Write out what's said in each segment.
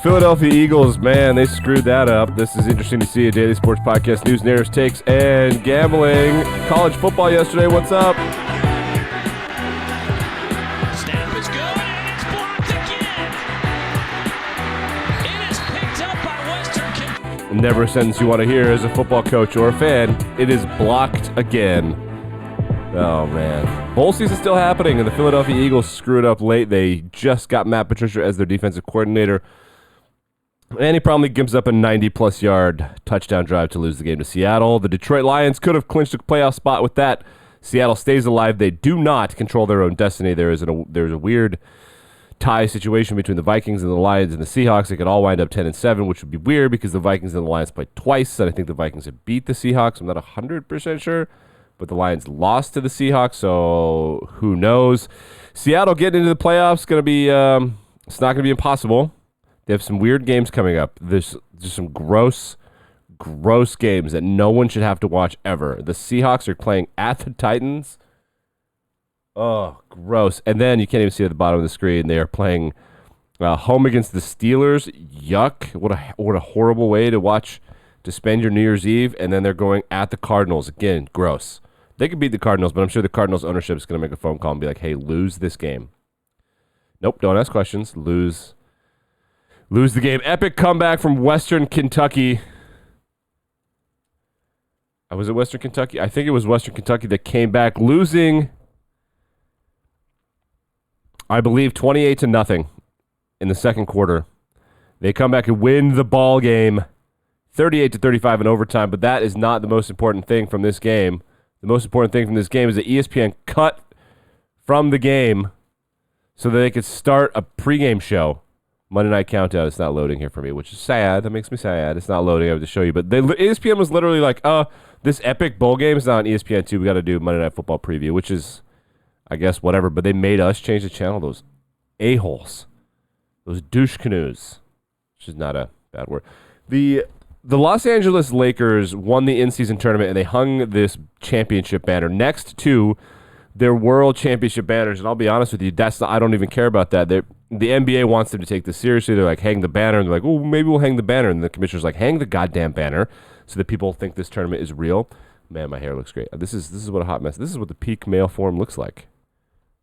Philadelphia Eagles, man, they screwed that up. This is interesting to see. A daily sports podcast, news, narratives, takes, and gambling. College football yesterday. What's up? Snap is good, and it's blocked again. It is picked up by Western Kentucky. Never a sentence you want to hear as a football coach or a fan. It is blocked again. Oh, man. Bowl season still happening, and the Philadelphia Eagles screwed up late. They just got Matt Patricia as their defensive coordinator. And he probably gives up a 90-plus yard touchdown drive to lose the game to Seattle. The Detroit Lions could have clinched a playoff spot with that. Seattle stays alive. They do not control there's a weird tie situation between the Vikings and the Lions and the Seahawks. They could all wind up 10-7, which would be weird because the Vikings and the Lions played twice, and I think the Vikings have beat the Seahawks. I'm not 100% sure, but the Lions lost to the Seahawks, so who knows? Seattle getting into the playoffs going to be it's not going to be impossible. They have some weird games coming up. There's just some gross games that no one should have to watch ever. The Seahawks are playing at the Titans. Oh, gross. And then you can't even see at the bottom of the screen. They are playing home against the Steelers. Yuck. What a horrible way to spend your New Year's Eve. And then they're going at the Cardinals. Again, gross. They could beat the Cardinals, but I'm sure the Cardinals ownership is going to make a phone call and be like, hey, lose this game. Nope, don't ask questions. Lose the game. Epic comeback from Western Kentucky. Was it Western Kentucky? I think it was Western Kentucky that came back losing, I believe, 28-0 in the second quarter. They come back and win the ball game 38-35 in overtime, but that is not the most important thing from this game. The most important thing from this game is that ESPN cut from the game so that they could start a pregame show. Monday Night Countdown. It's not loading here for me, which is sad. That makes me sad. It's not loading. I have to show you. But ESPN was literally like, this epic bowl game is not on ESPN 2. We got to do Monday Night Football preview, which is, I guess, whatever. But they made us change the channel. Those a-holes. Those douche canoes. Which is not a bad word. The Los Angeles Lakers won the in-season tournament, and they hung this championship banner next to their world championship banners. And I'll be honest with you, I don't even care about that. The NBA wants them to take this seriously. They're like, hang the banner. And they're like, oh, maybe we'll hang the banner. And the commissioner's like, hang the goddamn banner so that people think this tournament is real. Man, my hair looks great. This is what a hot mess. This is what the peak male form looks like.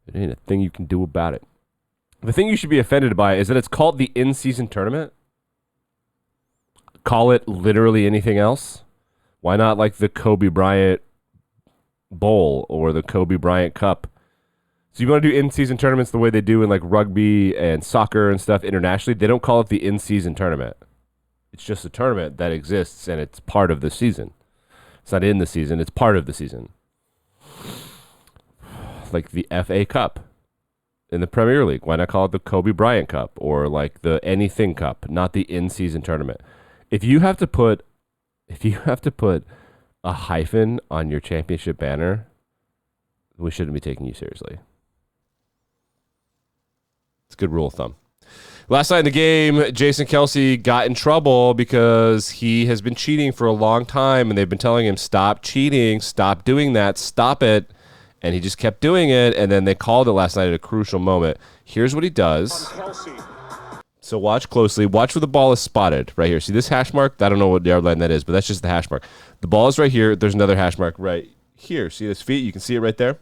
There ain't a thing you can do about it. The thing you should be offended by is that it's called the in-season tournament. Call it literally anything else. Why not like the Kobe Bryant Bowl or the Kobe Bryant Cup? So you want to do in-season tournaments the way they do in like rugby and soccer and stuff internationally. They don't call it the in-season tournament. It's just a tournament that exists and it's part of the season. It's not in the season. It's part of the season. Like the FA Cup in the Premier League. Why not call it the Kobe Bryant Cup or like the anything cup, not the in-season tournament? If you have to put a hyphen on your championship banner, we shouldn't be taking you seriously. It's a good rule of thumb. Last night in the game, Jason Kelce got in trouble because he has been cheating for a long time, and they've been telling him, stop cheating, stop doing that, stop it. And he just kept doing it, and then they called it last night at a crucial moment. Here's what he does. So watch closely. Watch where the ball is spotted right here. See this hash mark? I don't know what yard line that is, but that's just the hash mark. The ball is right here. There's another hash mark right here. See his feet? You can see it right there.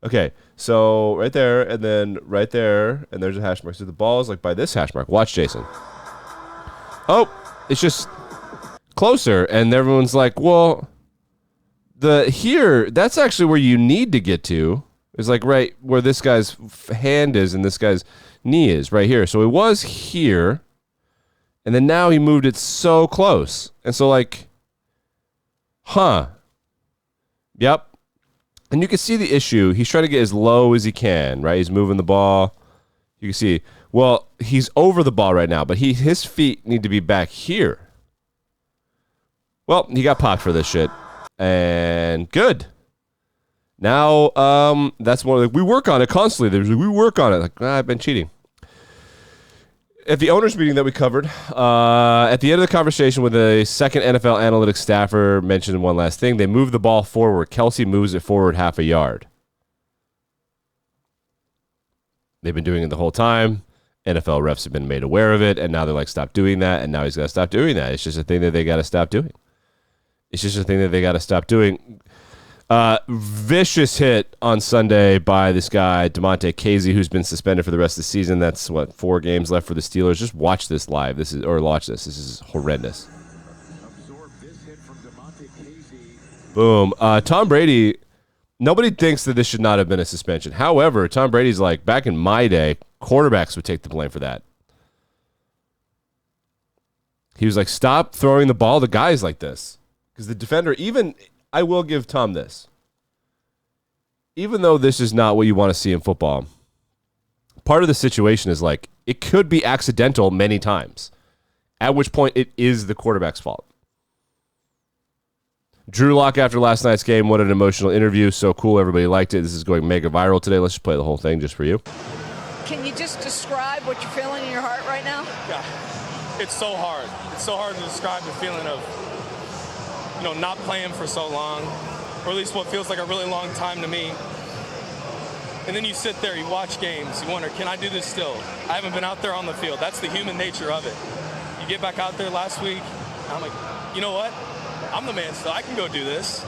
Okay, so right there, and then right there, and there's a hash mark. So the ball is like by this hash mark. Watch, Jason. Oh, it's just closer, and everyone's like, well, that's actually where you need to get to. It's like right where this guy's hand is and this guy's knee is right here. So it was here, and then now he moved it so close. And so like, yep. And you can see the issue. He's trying to get as low as he can, right? He's moving the ball. You can see, well, he's over the ball right now, but his feet need to be back here. Well, he got popped for this shit. And good. Now, that's more like, we work on it constantly. We work on it. Like, I've been cheating. At the owners' meeting that we covered, at the end of the conversation with a second NFL analytics staffer mentioned one last thing. They moved the ball forward. Kelce moves it forward half a yard. They've been doing it the whole time. NFL refs have been made aware of it, and now they're like, stop doing that, and now he's got to stop doing that. It's just a thing that they got to stop doing. Vicious hit on Sunday by this guy, DeMonte Casey, who's been suspended for the rest of the season. That's, 4 games left for the Steelers. Just watch this live. This is horrendous. Boom. Tom Brady, nobody thinks that this should not have been a suspension. However, Tom Brady's like, back in my day, quarterbacks would take the blame for that. He was like, stop throwing the ball to guys like this. Because the defender, I will give Tom this. Even though this is not what you want to see in football, part of the situation is like, it could be accidental many times, at which point it is the quarterback's fault. Drew Lock after last night's game, what an emotional interview. So cool. Everybody liked it. This is going mega viral today. Let's just play the whole thing just for you. Can you just describe what you're feeling in your heart right now? Yeah, it's so hard. It's so hard to describe the feeling of, not playing for so long, or at least what feels like a really long time to me. And then you sit there, you watch games, you wonder, can I do this still? I haven't been out there on the field. That's the human nature of it. You get back out there last week, I'm like, you know what? I'm the man still. I can go do this.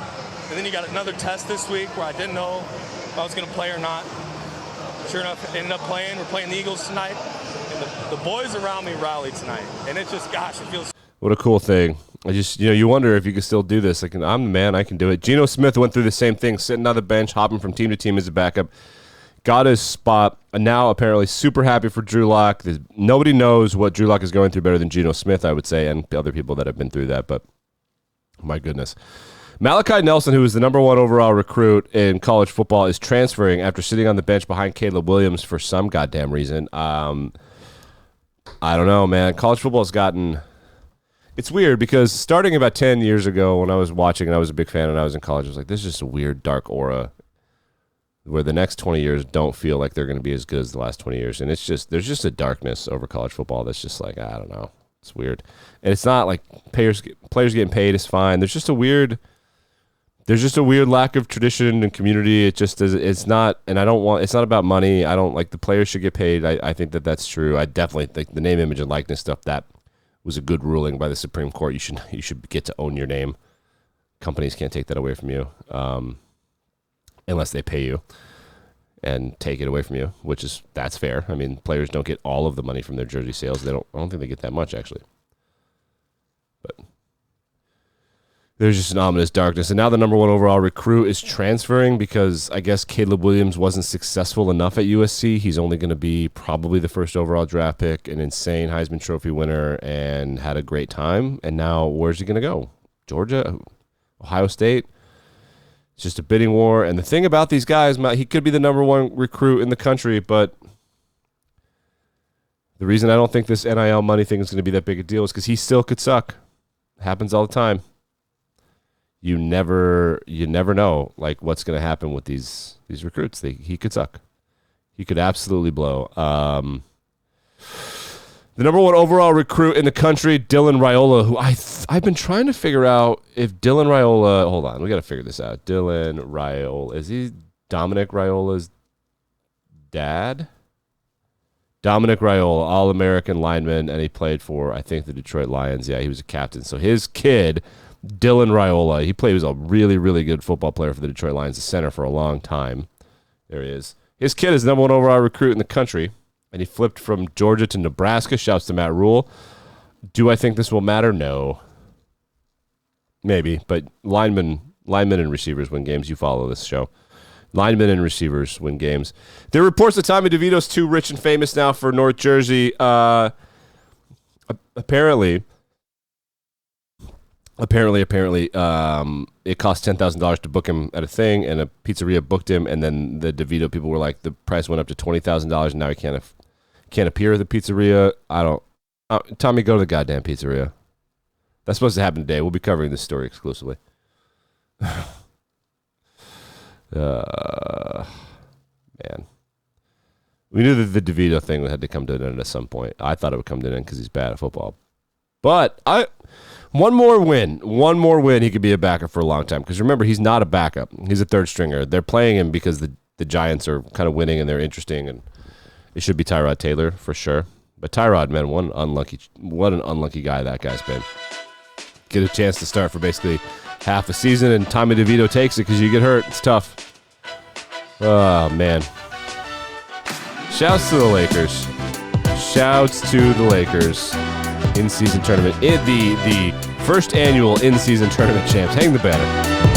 And then you got another test this week where I didn't know if I was going to play or not. Sure enough, ended up playing. We're playing the Eagles tonight. And the boys around me rallied tonight. And it just, gosh, it feels... What a cool thing. I just, you wonder if you can still do this. Like, I'm the man, I can do it. Geno Smith went through the same thing, sitting on the bench, hopping from team to team as a backup. Got his spot. And now, apparently, super happy for Drew Lock. Nobody knows what Drew Lock is going through better than Geno Smith, I would say, and other people that have been through that. But, my goodness. Malachi Nelson, who was the number 1 overall recruit in college football, is transferring after sitting on the bench behind Caleb Williams for some goddamn reason. I don't know, man. College football has gotten... It's weird because starting about 10 years ago when I was watching and I was a big fan and I was in college, I was like, this is just a weird, dark aura where the next 20 years don't feel like they're going to be as good as the last 20 years. And it's just, there's just a darkness over college football that's just like, I don't know. It's weird. And it's not like players getting paid is fine. There's just a weird lack of tradition and community. It just is, it's not, and it's not about money. I don't like the players should get paid. I think that's true. I definitely think the name, image, and likeness stuff, that was a good ruling by the Supreme Court. You should get to own your name. Companies can't take that away from you unless they pay you and take it away from you, that's fair. I mean, players don't get all of the money from their jersey sales. I don't think they get that much, actually. But there's just an ominous darkness. And now the number 1 overall recruit is transferring because I guess Caleb Williams wasn't successful enough at USC. He's only going to be probably the 1st overall draft pick, an insane Heisman Trophy winner, and had a great time. And now where's he going to go? Georgia? Ohio State? It's just a bidding war. And the thing about these guys, he could be the number 1 recruit in the country, but the reason I don't think this NIL money thing is going to be that big a deal is because he still could suck. It happens all the time. You never know like what's going to happen with these recruits. He could suck. He could absolutely blow. The number 1 overall recruit in the country, Dylan Raiola, who I've been trying to figure out if Dylan Raiola. Hold on, we got to figure this out. Dylan Raiola, is he Dominic Raiola's dad? Dominic Raiola, All-American lineman, and he played for, I think, the Detroit Lions. Yeah, he was a captain. So his kid, Dylan Raiola, he was a really, really good football player for the Detroit Lions, the center for a long time. There he is. His kid is the number 1 overall recruit in the country, and he flipped from Georgia to Nebraska. Shouts to Matt Rule. Do I think this will matter? No. Maybe, but linemen and receivers win games. You follow this show. Linemen and receivers win games. There are reports that Tommy DeVito's too rich and famous now for North Jersey. Apparently, it cost $10,000 to book him at a thing, and a pizzeria booked him, and then the DeVito people were like, the price went up to $20,000, and now he can't appear at the pizzeria. Tommy, go to the goddamn pizzeria. That's supposed to happen today. We'll be covering this story exclusively. Man. We knew that the DeVito thing had to come to an end at some point. I thought it would come to an end because he's bad at football. But one more win, he could be a backup for a long time. Because remember, he's not a backup. He's a third stringer. They're playing him because the Giants are kind of winning and they're interesting. it should be Tyrod Taylor for sure. But Tyrod, man, what an unlucky guy that guy's been. Get a chance to start for basically half a season, and Tommy DeVito takes it because you get hurt. It's tough. Oh, man. Shouts to the Lakers. Shouts to the Lakers. In-season tournament. The first annual in-season tournament champs. Hang the banner.